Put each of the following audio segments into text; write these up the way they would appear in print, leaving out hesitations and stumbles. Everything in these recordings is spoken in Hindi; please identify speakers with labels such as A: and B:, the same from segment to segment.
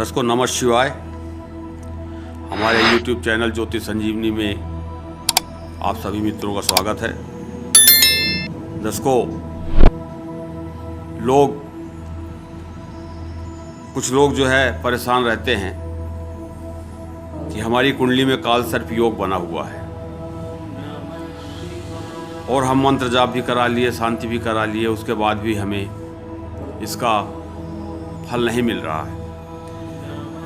A: दर्शकों नमः शिवाय। हमारे YouTube चैनल ज्योतिष संजीवनी में आप सभी मित्रों का स्वागत है। दर्शकों, कुछ लोग जो है परेशान रहते हैं कि हमारी कुंडली में काल सर्प योग बना हुआ है और हम मंत्र जाप भी करा लिए, शांति भी करा लिए, उसके बाद भी हमें इसका फल नहीं मिल रहा है।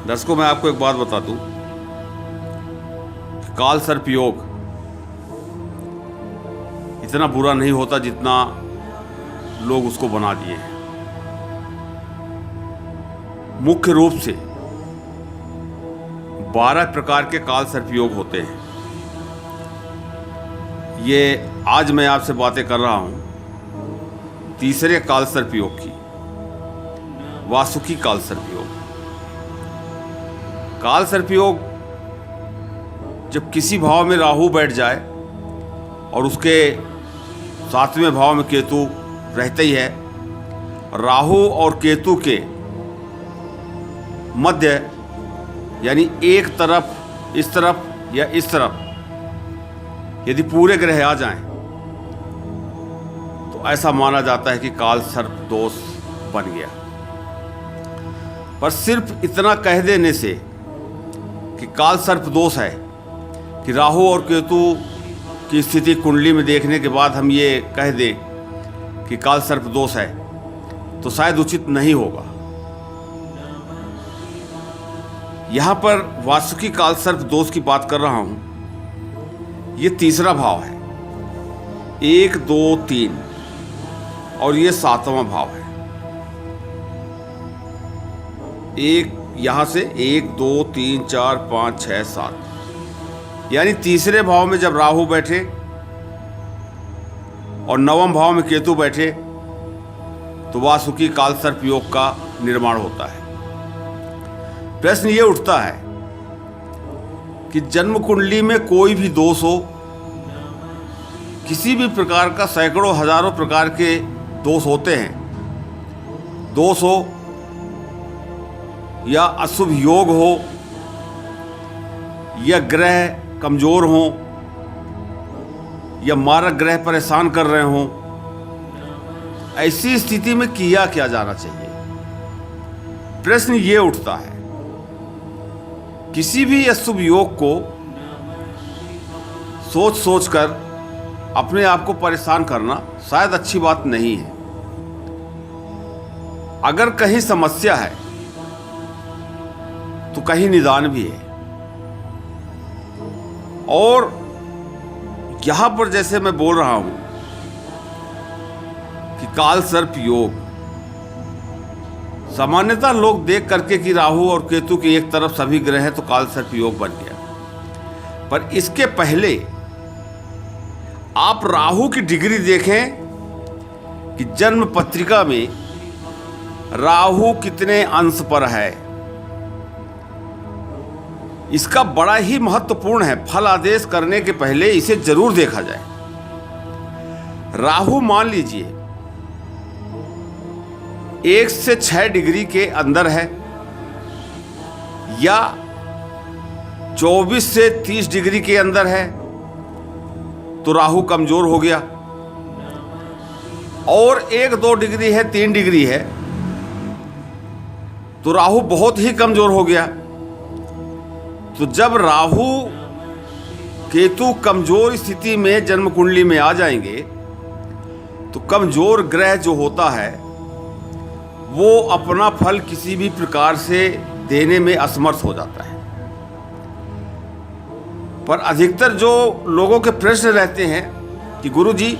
A: दर्शकों, मैं आपको एक बात बता दूं, काल सर्प योग इतना बुरा नहीं होता जितना लोग उसको बना दिए हैं। मुख्य रूप से 12 प्रकार के काल सर्प योग होते हैं। ये आज मैं आपसे बातें कर रहा हूं तीसरे काल सर्प योग की, वासुकी काल सर्प योग। काल सर्प योग जब किसी भाव में राहु बैठ जाए और उसके 7वें भाव में केतु रहते ही है, राहु और केतु के मध्य यानी एक तरफ इस तरफ या इस तरफ यदि पूरे ग्रह आ जाएं तो ऐसा माना जाता है कि काल सर्प दोष बन गया। पर सिर्फ इतना कह देने से कि काल सर्प दोष है, कि राहु और केतु की स्थिति कुंडली में देखने के बाद हम ये कह दें कि काल सर्प दोष है, तो शायद उचित नहीं होगा। यहां पर वासुकी काल सर्प दोष की बात कर रहा हूं। ये तीसरा भाव है, 1 2 3, और ये 7वां भाव है। एक यहां से 1 2 3 4 5 6 7, यानी तीसरे भाव में जब राहु बैठे और 9वें भाव में केतु बैठे तो वासुकी काल सर्प योग का निर्माण होता है। प्रश्न ये उठता है कि जन्म कुंडली में कोई भी दोष हो, किसी भी प्रकार का सैकड़ों हजारों प्रकार के दोष होते हैं, दोष हो या अशुभ योग हो या ग्रह कमजोर हो या मारक ग्रह परेशान कर रहे हों, ऐसी स्थिति में किया क्या जाना चाहिए? प्रश्न ये उठता है। किसी भी अशुभ योग को सोच सोचकर अपने आप को परेशान करना शायद अच्छी बात नहीं है। अगर कहीं समस्या है तो कहीं निदान भी है। और यहां पर जैसे मैं बोल रहा हूं कि काल सर्प योग, सामान्यतः लोग देख करके कि राहु और केतु की एक तरफ सभी ग्रह हैं तो काल सर्प योग बन गया। पर इसके पहले आप राहु की डिग्री देखें कि जन्म पत्रिका में राहु कितने अंश पर है। इसका बड़ा ही महत्वपूर्ण है। फल आदेश करने के पहले इसे जरूर देखा जाए। राहु मान लीजिए 1 से 6 डिग्री के अंदर है या 24 से 30 डिग्री के अंदर है तो राहु कमजोर हो गया, और 1-2 डिग्री है, 3 डिग्री है तो राहु बहुत ही कमजोर हो गया। तो जब राहु केतु कमजोर स्थिति में जन्म कुंडली में आ जाएंगे तो कमजोर ग्रह जो होता है वो अपना फल किसी भी प्रकार से देने में असमर्थ हो जाता है। पर अधिकतर जो लोगों के प्रश्न रहते हैं कि गुरुजी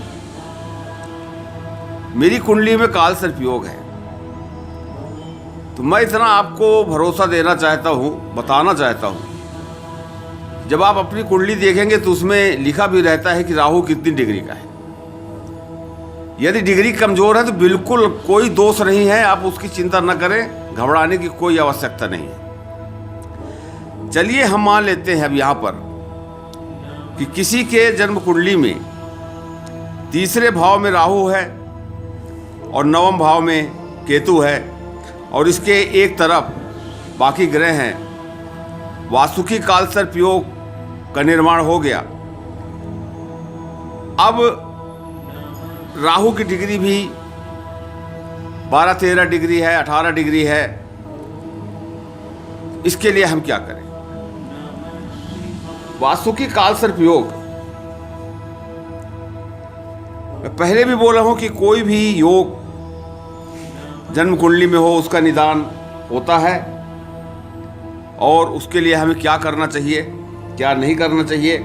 A: मेरी कुंडली में काल सर्प योग है, तो मैं इतना आपको भरोसा देना चाहता हूं, बताना चाहता हूं। जब आप अपनी कुंडली देखेंगे तो उसमें लिखा भी रहता है कि राहु कितनी डिग्री का है। यदि डिग्री कमजोर है तो बिल्कुल कोई दोष नहीं है, आप उसकी चिंता न करें, घबराने की कोई आवश्यकता नहीं है। चलिए हम मान लेते हैं अब यहाँ पर कि किसी के जन्म कुंडली में तीसरे भाव में राहु है और 9वें भाव में केतु है और इसके एक तरफ बाकी ग्रह हैं, वासुकी काल सर्प योग का निर्माण हो गया। अब राहु की डिग्री भी 12-13 डिग्री है, 18 डिग्री है। इसके लिए हम क्या करें? वासुकी काल सर्प योग, मैं पहले भी बोला हूं कि कोई भी योग जन्म कुंडली में हो उसका निदान होता है, और उसके लिए हमें क्या करना चाहिए, क्या नहीं करना चाहिए,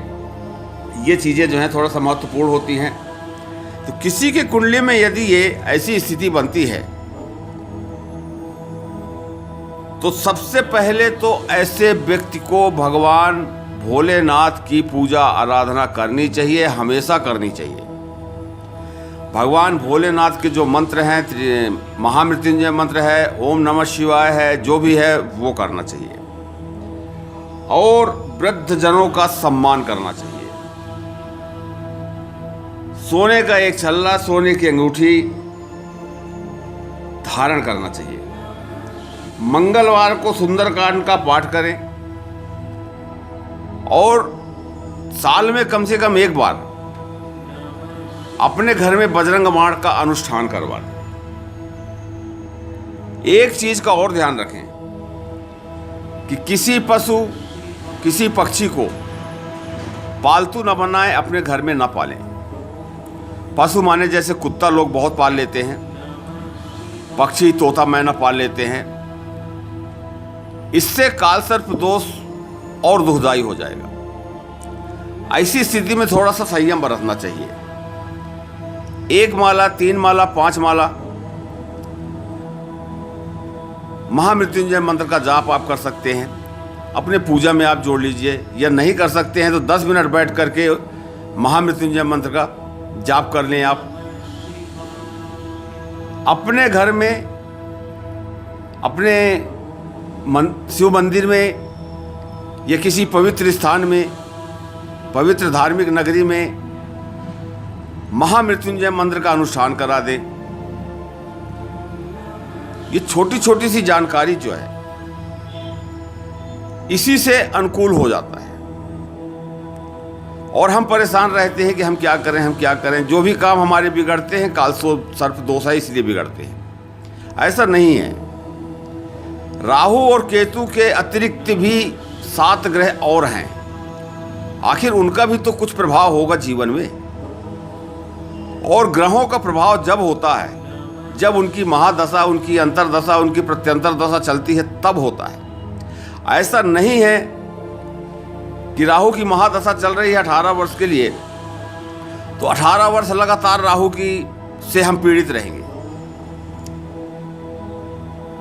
A: ये चीज़ें जो हैं थोड़ा सा महत्वपूर्ण होती हैं। तो किसी के कुंडली में यदि ये ऐसी स्थिति बनती है तो सबसे पहले तो ऐसे व्यक्ति को भगवान भोलेनाथ की पूजा आराधना करनी चाहिए, हमेशा करनी चाहिए। भगवान भोलेनाथ के जो मंत्र हैं, महामृत्युंजय मंत्र है, ओम नमः शिवाय है, जो भी है वो करना चाहिए, और वृद्ध जनों का सम्मान करना चाहिए। सोने का एक छल्ला, सोने की अंगूठी धारण करना चाहिए। मंगलवार को सुंदरकांड का पाठ करें, और साल में कम से कम एक बार अपने घर में बजरंग बाण का अनुष्ठान करवा लें। एक चीज का और ध्यान रखें कि किसी पशु, किसी पक्षी को पालतू न बनाएं, अपने घर में न पालें। पशु माने जैसे कुत्ता लोग बहुत पाल लेते हैं, पक्षी तोता मैना पाल लेते हैं। इससे काल सर्प दोष और दुखदाई हो जाएगा। ऐसी स्थिति में थोड़ा सा संयम बरतना चाहिए। 1 माला, 3 माला, 5 माला महामृत्युंजय मंत्र का जाप आप कर सकते हैं, अपने पूजा में आप जोड़ लीजिए। या नहीं कर सकते हैं तो 10 मिनट बैठ करके महामृत्युंजय मंत्र का जाप कर लें। आप अपने घर में, अपने शिव मंदिर में या किसी पवित्र स्थान में, पवित्र धार्मिक नगरी में महामृत्युंजय मंत्र का अनुष्ठान करा दें। ये छोटी छोटी सी जानकारी जो है इसी से अनुकूल हो जाता है, और हम परेशान रहते हैं कि हम क्या करें, हम क्या करें। जो भी काम हमारे बिगड़ते हैं काल सर्प दोष है, इसलिए बिगड़ते हैं। ऐसा नहीं है। राहु और केतु के अतिरिक्त भी 7 ग्रह और हैं, आखिर उनका भी तो कुछ प्रभाव होगा जीवन में। और ग्रहों का प्रभाव जब होता है, जब उनकी महादशा, उनकी अंतरदशा, उनकी प्रत्यंतर दशा चलती है, तब होता है। ऐसा नहीं है कि राहु की महादशा चल रही है 18 वर्ष के लिए तो 18 वर्ष लगातार राहु की से हम पीड़ित रहेंगे,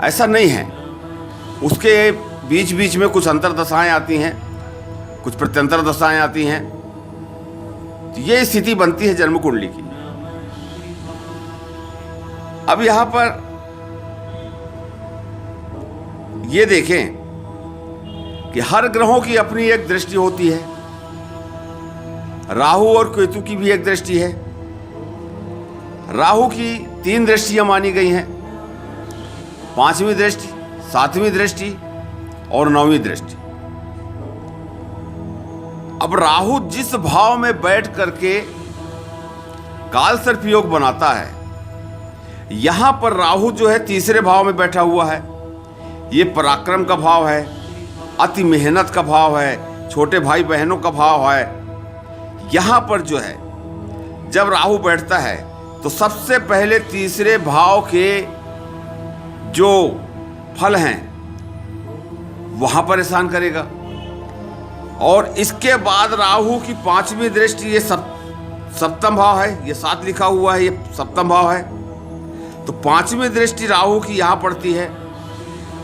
A: ऐसा नहीं है। उसके बीच बीच में कुछ अंतरदशाएं आती हैं, कुछ प्रत्यंतर दशाएं आती हैं। तो ये स्थिति बनती है जन्म कुंडली की। अब यहां पर ये देखें कि हर ग्रहों की अपनी एक दृष्टि होती है। राहु और केतु की भी एक दृष्टि है। राहु की 3 दृष्टियां मानी गई हैं, 5वीं दृष्टि, 7वीं दृष्टि और 9वीं दृष्टि। अब राहु जिस भाव में बैठ करके काल सर्प योग बनाता है, यहां पर राहु जो है 3रे भाव में बैठा हुआ है। ये पराक्रम का भाव है, अति मेहनत का भाव है, छोटे भाई बहनों का भाव है। यहां पर जो है जब राहु बैठता है तो सबसे पहले 3रे भाव के जो फल हैं वहां परेशान करेगा, और इसके बाद राहु की 5वीं दृष्टि, ये सप्तम भाव है, ये 7 लिखा हुआ है, ये सप्तम भाव है। तो 5वीं दृष्टि राहु की यहां पड़ती है।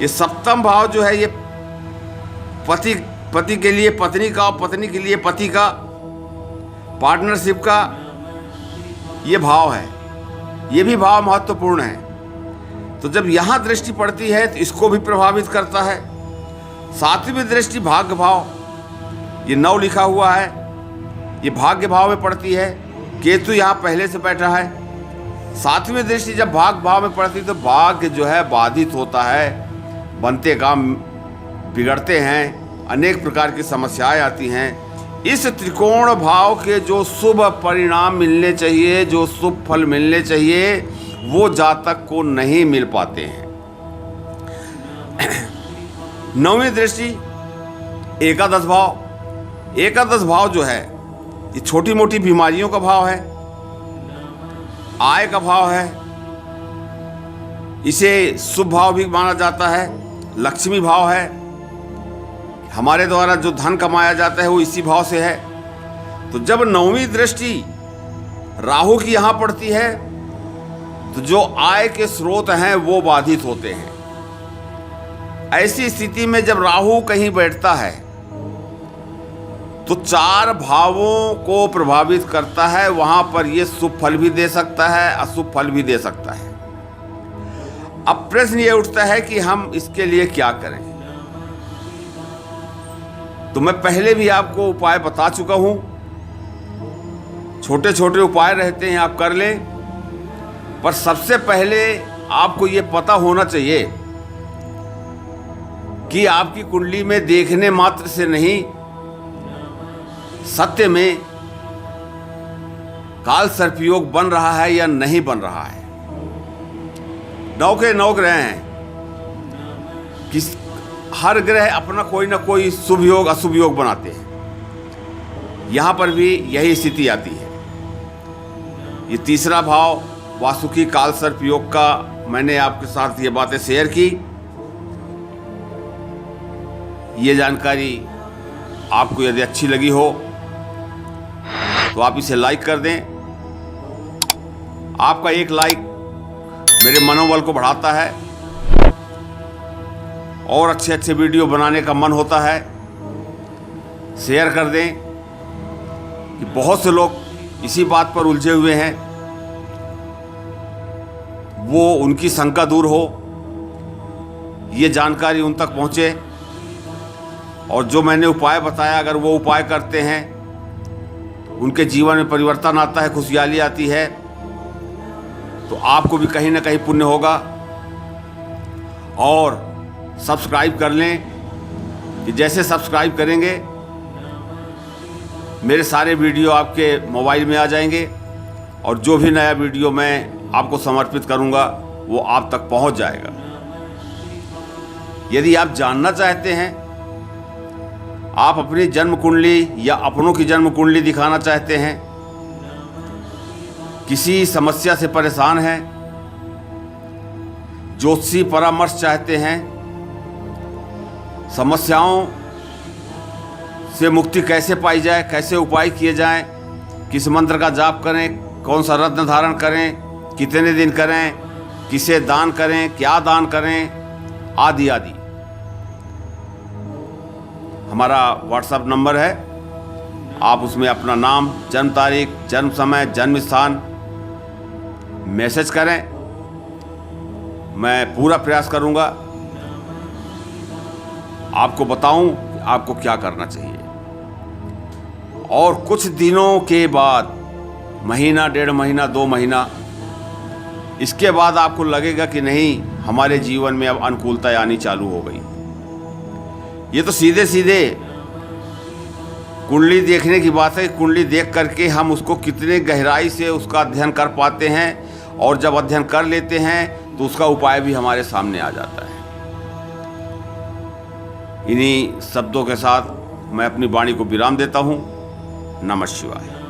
A: ये सप्तम भाव जो है ये पति के लिए पत्नी का, पत्नी के लिए पति का, पार्टनरशिप का ये भाव है। ये भी भाव महत्वपूर्ण है। तो जब यहां दृष्टि पड़ती है तो इसको भी प्रभावित करता है। 7वीं दृष्टि भाग्य भाव, ये 9 लिखा हुआ है, ये भाग्य भाव में पड़ती है। केतु यहां पहले से बैठा है। 7वीं दृष्टि जब भाग्य भाव में पड़ती है तो भाग्य जो है बाधित होता है, बनते काम बिगड़ते हैं, अनेक प्रकार की समस्याएं आती हैं। इस त्रिकोण भाव के जो शुभ परिणाम मिलने चाहिए, जो शुभ फल मिलने चाहिए, वो जातक को नहीं मिल पाते हैं। नौवीं दृष्टि एकादश भाव। एकादश भाव जो है ये छोटी मोटी बीमारियों का भाव है, आय का भाव है। इसे शुभ भाव भी माना जाता है, लक्ष्मी भाव है। हमारे द्वारा जो धन कमाया जाता है वो इसी भाव से है। तो जब नौवीं दृष्टि राहु की यहाँ पड़ती है तो जो आय के स्रोत हैं वो बाधित होते हैं। ऐसी स्थिति में जब राहु कहीं बैठता है तो 4 भावों को प्रभावित करता है। वहां पर ये शुभ फल भी दे सकता है, अशुभ फल भी दे सकता है। अब प्रश्न ये उठता है कि हम इसके लिए क्या करें। तो मैं पहले भी आपको उपाय बता चुका हूं। छोटे छोटे उपाय रहते हैं, आप कर लें। पर सबसे पहले आपको ये पता होना चाहिए कि आपकी कुंडली में देखने मात्र से नहीं, सत्य में काल सर्पयोग बन रहा है या नहीं बन रहा है। 9 के 9 ग्रह हैं, किस हर ग्रह अपना कोई ना कोई शुभ योग अशुभ योग बनाते हैं। यहां पर भी यही स्थिति आती है। ये तीसरा भाव वासुकी काल सर्पयोग का मैंने आपके साथ ये बातें शेयर की। ये जानकारी आपको यदि अच्छी लगी हो तो आप इसे लाइक कर दें। आपका एक लाइक मेरे मनोबल को बढ़ाता है और अच्छे अच्छे वीडियो बनाने का मन होता है। शेयर कर दें कि बहुत से लोग इसी बात पर उलझे हुए हैं, वो उनकी शंका दूर हो, ये जानकारी उन तक पहुंचे। और जो मैंने उपाय बताया अगर वो उपाय करते हैं उनके जीवन में परिवर्तन आता है, खुशहाली आती है, तो आपको भी कहीं ना कहीं पुण्य होगा। और सब्सक्राइब कर लें कि जैसे सब्सक्राइब करेंगे मेरे सारे वीडियो आपके मोबाइल में आ जाएंगे और जो भी नया वीडियो मैं आपको समर्पित करूंगा वो आप तक पहुंच जाएगा। यदि आप जानना चाहते हैं, आप अपनी जन्म कुंडली या अपनों की जन्म कुंडली दिखाना चाहते हैं, किसी समस्या से परेशान हैं, ज्योतिषी परामर्श चाहते हैं, समस्याओं से मुक्ति कैसे पाई जाए, कैसे उपाय किए जाएं, किस मंत्र का जाप करें, कौन सा रत्न धारण करें, कितने दिन करें, किसे दान करें, क्या दान करें, आदि आदि। हमारा व्हाट्सएप नंबर है, आप उसमें अपना नाम, जन्म तारीख, जन्म समय, जन्म स्थान मैसेज करें। मैं पूरा प्रयास करूंगा आपको बताऊं कि आपको क्या करना चाहिए। और कुछ दिनों के बाद, महीना, 1.5 महीना, 2 महीना, इसके बाद आपको लगेगा कि नहीं, हमारे जीवन में अब अनुकूलता आनी चालू हो गई। ये तो सीधे सीधे कुंडली देखने की बात है। कुंडली देख करके हम उसको कितने गहराई से उसका अध्ययन कर पाते हैं, और जब अध्ययन कर लेते हैं तो उसका उपाय भी हमारे सामने आ जाता है। इन्हीं शब्दों के साथ मैं अपनी वाणी को विराम देता हूँ। नमः शिवाय।